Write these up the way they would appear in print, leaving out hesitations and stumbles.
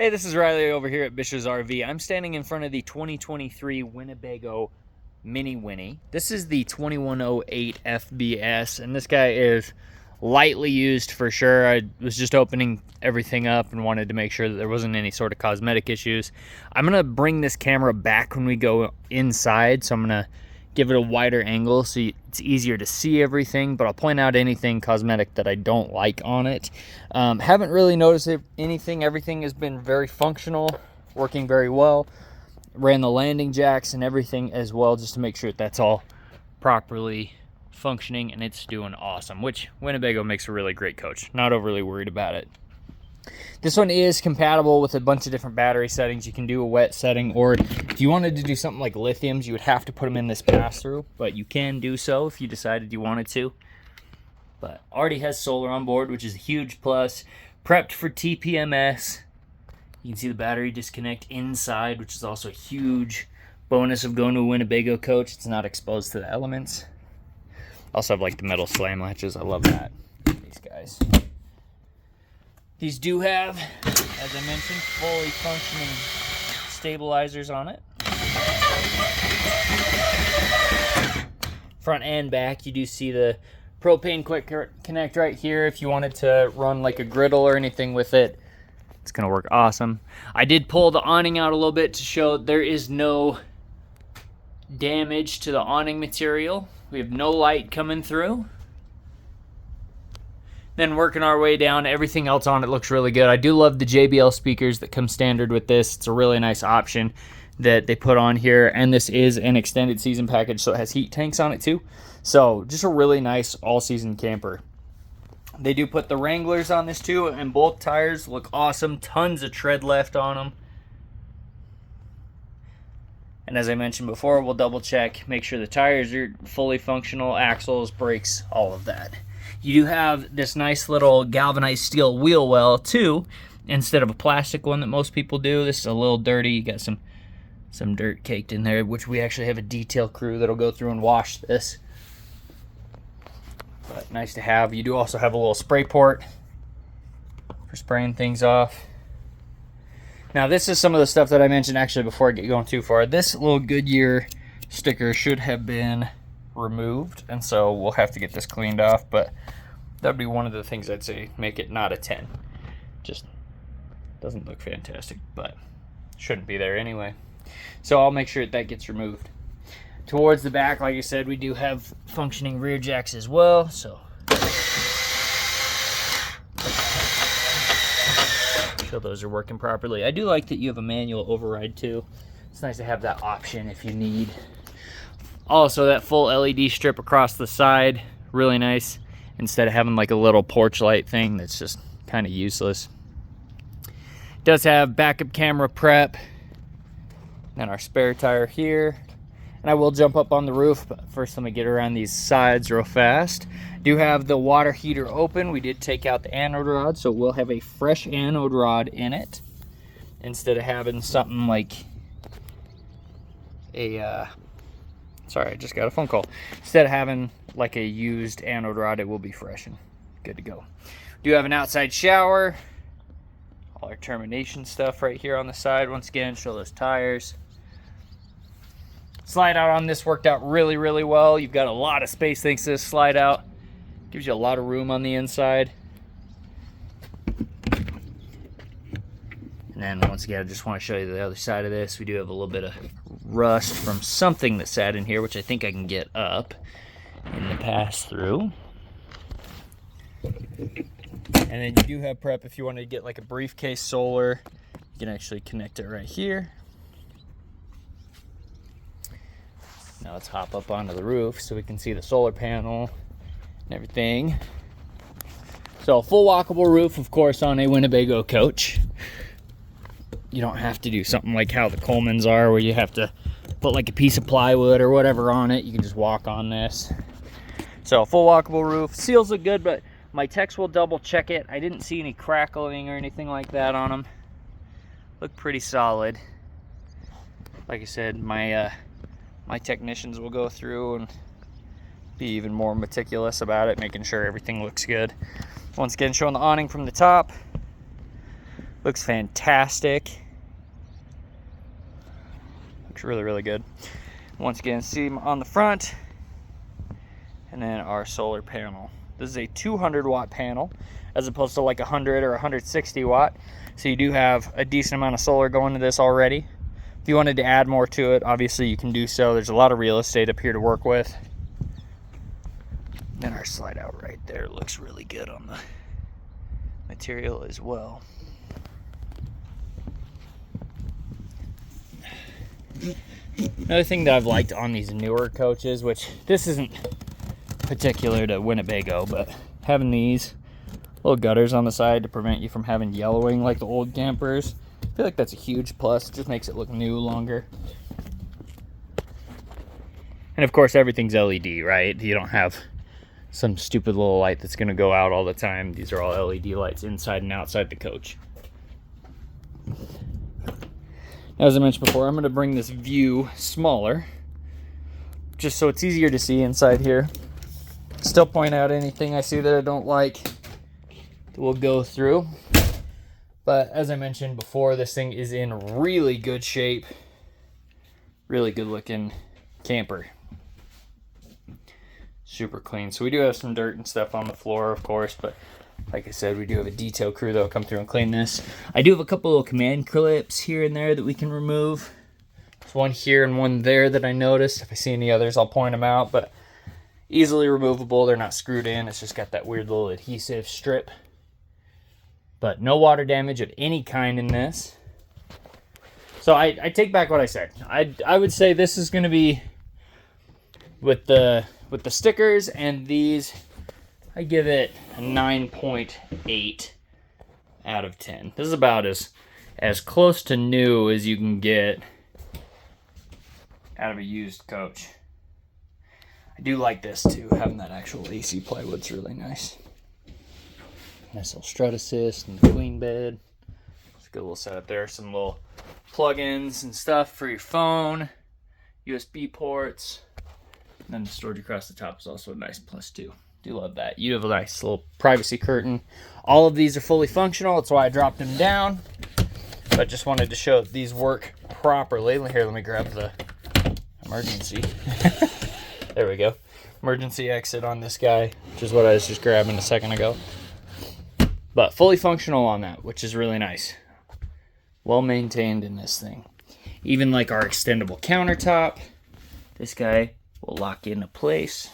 Hey, this is Riley over here at Bish's RV. I'm standing in front of the 2023 Winnebago Winnie. This is the 2108 FBS, and this guy is lightly used for sure. I was just opening everything up and wanted to make sure that there wasn't any sort of cosmetic issues. I'm going to bring this camera back when we go inside, so I'm going to give it a wider angle so it's easier to see everything, but I'll point out anything cosmetic that I don't like on it. Haven't really noticed anything. Everything has been very functional, working very well. Ran the landing jacks and everything as well, just to make sure that's all properly functioning, and it's doing awesome, which Winnebago makes a really great coach. Not overly worried about it. This one is compatible with a bunch of different battery settings. You can do a wet setting, or if you wanted to do something like lithiums, you would have to put them in this pass-through, but you can do so if you decided you wanted to. But already has solar on board, which is a huge plus. Prepped for TPMS. You can see the battery disconnect inside, which is also a huge bonus of going to a Winnebago coach. It's not exposed to the elements. Also have like the metal slam latches. I love that. These guys. These do have, as I mentioned, fully functioning stabilizers on it. Front and back, you do see the propane quick connect right here. If you wanted to run like a griddle or anything with it, it's gonna work awesome. I did pull the awning out a little bit to show there is no damage to the awning material. We have no light coming through. Then working our way down, everything else on it looks really good. I do love the JBL speakers that come standard with this. It's a really nice option that they put on here, and this is an extended season package, so it has heat tanks on it too. So just a really nice all-season camper. They do put the Wranglers on this too, and both tires look awesome. Tons of tread left on them. And as I mentioned before, we'll double check, make sure the tires are fully functional, axles, brakes, all of that. You do have this nice little galvanized steel wheel well too, instead of a plastic one that most people do. This is a little dirty. You got some dirt caked in there, which we actually have a detail crew that'll go through and wash this. But nice to have. You do also have a little spray port for spraying things off. Now this is some of the stuff that I mentioned actually before I get going too far. This little Goodyear sticker should have been removed, and so we'll have to get this cleaned off, but that'd be one of the things I'd say make it not a 10. Just doesn't look fantastic, but shouldn't be there anyway. So I'll make sure that gets removed. Towards the back, like I said, we do have functioning rear jacks as well, so sure those are working properly. I do like that you have a manual override too. It's nice to have that option if you need. Also, that full LED strip across the side, really nice, instead of having like a little porch light thing that's just kind of useless. It does have backup camera prep, and our spare tire here. And I will jump up on the roof, but first let me get around these sides real fast. Do have the water heater open. We did take out the anode rod, so we'll have a fresh anode rod in it, instead of having something like a sorry, I just got a phone call. Instead of having like a used anode rod, it will be fresh and good to go. Do have an outside shower. All our termination stuff right here on the side. Once again, show those tires. Slide out on this worked out really, really well. You've got a lot of space thanks to this slide out. Gives you a lot of room on the inside. And then once again, I just want to show you the other side of this. We do have a little bit of rust from something that sat in here, which I think I can get up in the pass-through. And then you do have prep if you want to get like a briefcase solar. You can actually connect it right here. Now let's hop up onto the roof so we can see the solar panel and everything. So a full walkable roof, of course, on a Winnebago coach. You don't have to do something like how the Colemans are, where you have to put like a piece of plywood or whatever on it. You can just walk on this. So full walkable roof. Seals look good, but my techs will double check it. I didn't see any crackling or anything like that on them. Look pretty solid. Like I said, my technicians will go through and be even more meticulous about it, making sure everything looks good. Once again, showing the awning from the top. Looks fantastic. Looks really, really good. Once again, see on the front, and then our solar panel. This is a 200 watt panel as opposed to like 100 or 160 watt. So you do have a decent amount of solar going to this already. If you wanted to add more to it, obviously you can do so. There's a lot of real estate up here to work with. Then our slide out right there looks really good on the material as well. Another thing that I've liked on these newer coaches, which this isn't particular to Winnebago, but having these little gutters on the side to prevent you from having yellowing like the old campers, I feel like that's a huge plus. It just makes it look new longer. And of course everything's LED, right? You don't have some stupid little light that's going to go out all the time. These are all LED lights inside and outside the coach. As I mentioned before, I'm going to bring this view smaller just so it's easier to see inside here. Still point out anything I see that I don't like that we'll go through. But as I mentioned before, this thing is in really good shape. Really good looking camper. Super clean. So we do have some dirt and stuff on the floor, of course, but like I said, we do have a detail crew that'll come through and clean this. I do have a couple of command clips here and there that we can remove. There's one here and one there that I noticed. If I see any others, I'll point them out, but easily removable. They're not screwed in. It's just got that weird little adhesive strip. But no water damage of any kind in this. So I take back what I said. I would say this is going to be, with the stickers and these, I give it a 9.8 out of 10. This is about as close to new as you can get out of a used coach. I do like this too, having that actual AC plywood's really nice. Nice little strut assist and the queen bed. It's a good little setup there. Some little plug-ins and stuff for your phone, USB ports, and then the storage across the top is also a nice plus too. Do love that. You have a nice little privacy curtain. All of these are fully functional. That's why I dropped them down. But just wanted to show that these work properly. Here, let me grab the emergency. There we go. Emergency exit on this guy, which is what I was just grabbing a second ago. But fully functional on that, which is really nice. Well maintained in this thing. Even like our extendable countertop, this guy will lock into place,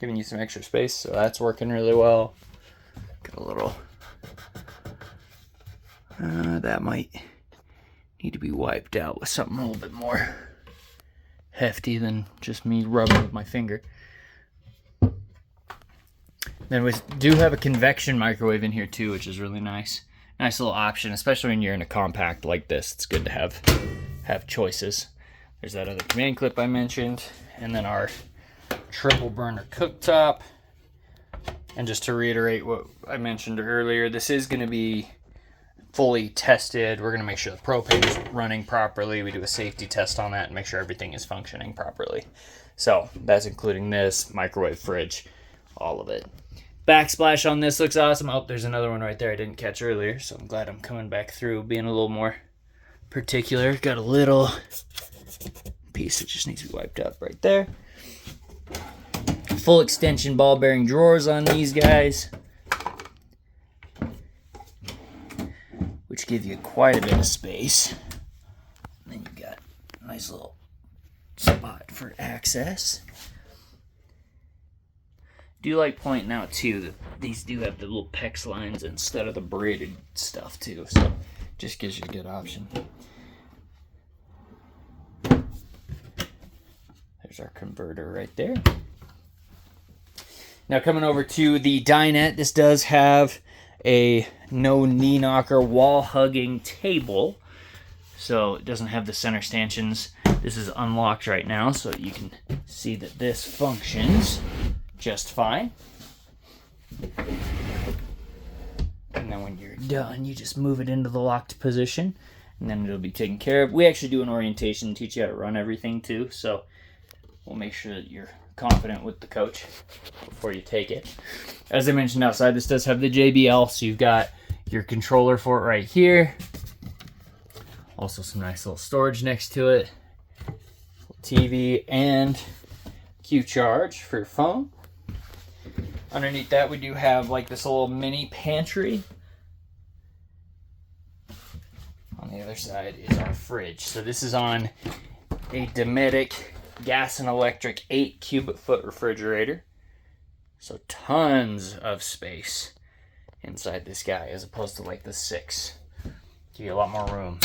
giving you some extra space, so that's working really well. Got a little, that might need to be wiped out with something a little bit more hefty than just me rubbing with my finger. Then we do have a convection microwave in here too, which is really nice. Nice little option, especially when you're in a compact like this. It's good to have choices. There's that other command clip I mentioned, and then our triple burner cooktop. And just to reiterate what I mentioned earlier, this is going to be fully tested. We're going to make sure the propane is running properly. We do a safety test on that and make sure everything is functioning properly. So that's including this, microwave, fridge, all of it. Backsplash on this looks awesome. Oh, there's another one right there I didn't catch earlier, so I'm glad I'm coming back through, being a little more particular. Got a little piece that just needs to be wiped up right there. Full extension ball bearing drawers on these guys, which give you quite a bit of space. And then you got a nice little spot for access. Do like pointing out too that these do have the little PEX lines instead of the braided stuff too, so just gives you a good option. There's our converter right there. Now coming over to the dinette, this does have a no knee knocker wall hugging table, so it doesn't have the center stanchions. This is unlocked right now, so you can see that this functions just fine. And then when you're done, you just move it into the locked position, and then it'll be taken care of. We actually do an orientation and teach you how to run everything too, so we'll make sure that you're confident with the coach before you take it. As I mentioned outside, this does have the JBL, so you've got your controller for it right here. Also some nice little storage next to it. TV and Q charge for your phone. Underneath that we do have like this little mini pantry. On the other side is our fridge. So this is on a Dometic gas and electric 8 cubic foot refrigerator. So tons of space inside this guy as opposed to like the 6. Give you a lot more room.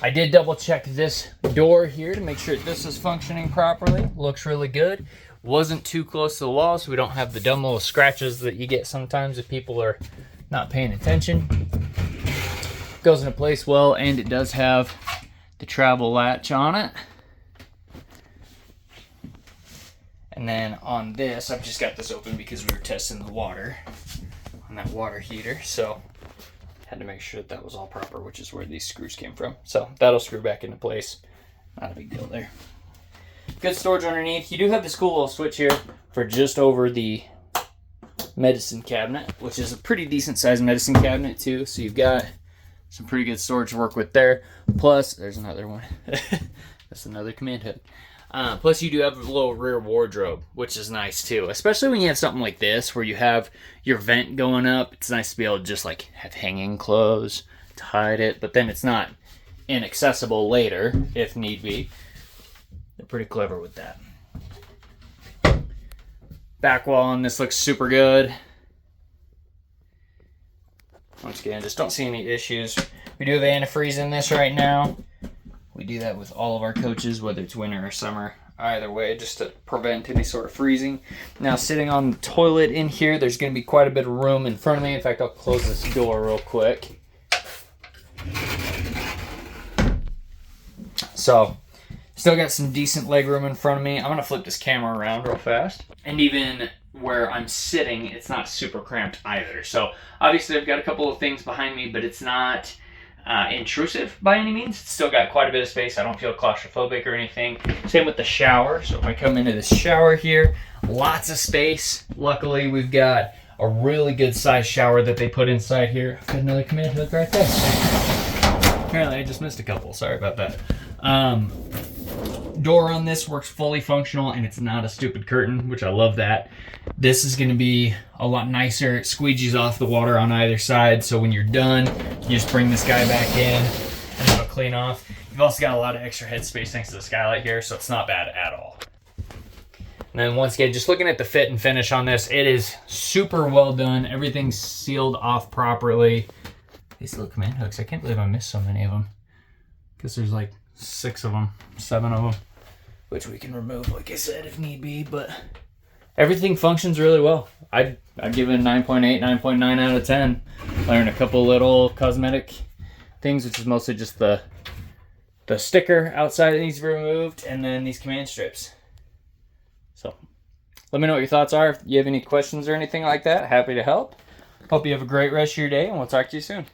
I did double check this door here to make sure this is functioning properly. Looks really good. Wasn't too close to the wall, so we don't have the dumb little scratches that you get sometimes if people are not paying attention. Goes into place well, and it does have the travel latch on it. And then on this, I've just got this open because we were testing the water on that water heater, so had to make sure that was all proper, which is where these screws came from. So that'll screw back into place. Not a big deal there. Good storage underneath. You do have this cool little switch here for just over the medicine cabinet, which is a pretty decent sized medicine cabinet too. So you've got some pretty good storage to work with there. Plus, there's another one. That's another command hook. Plus, you do have a little rear wardrobe, which is nice too. Especially when you have something like this where you have your vent going up. It's nice to be able to just like have hanging clothes to hide it, but then it's not inaccessible later if need be. They're pretty clever with that. Back wall on this looks super good. Once again, just don't see any issues. We do have antifreeze in this right now. We do that with all of our coaches, whether it's winter or summer. Either way, just to prevent any sort of freezing. Now, sitting on the toilet in here, there's going to be quite a bit of room in front of me. In fact, I'll close this door real quick. So, still got some decent leg room in front of me. I'm going to flip this camera around real fast. And even where I'm sitting, it's not super cramped either. So, obviously, I've got a couple of things behind me, but it's not intrusive by any means. It's still got quite a bit of space. I don't feel claustrophobic or anything. Same with the shower. So if I come into this shower here, lots of space. Luckily, we've got a really good sized shower that they put inside here. I've got another command hook right there. Apparently, I just missed a couple. Sorry about that. Door on this works fully functional, and it's not a stupid curtain, which I love that. This is going to be a lot nicer. It squeegees off the water on either side, so when you're done, you just bring this guy back in and it'll clean off. You've also got a lot of extra headspace thanks to the skylight here, so it's not bad at all. And then once again, just looking at the fit and finish on this, it is super well done. Everything's sealed off properly. These little command hooks, I can't believe I missed so many of them. Because there's like 6 of them, 7 of them, which we can remove, like I said, if need be, but everything functions really well. I'd give it a 9.8, 9.9 out of 10. Learned a couple little cosmetic things, which is mostly just the sticker outside that needs to be removed, and then these command strips. So let me know what your thoughts are. If you have any questions or anything like that, happy to help. Hope you have a great rest of your day, and we'll talk to you soon.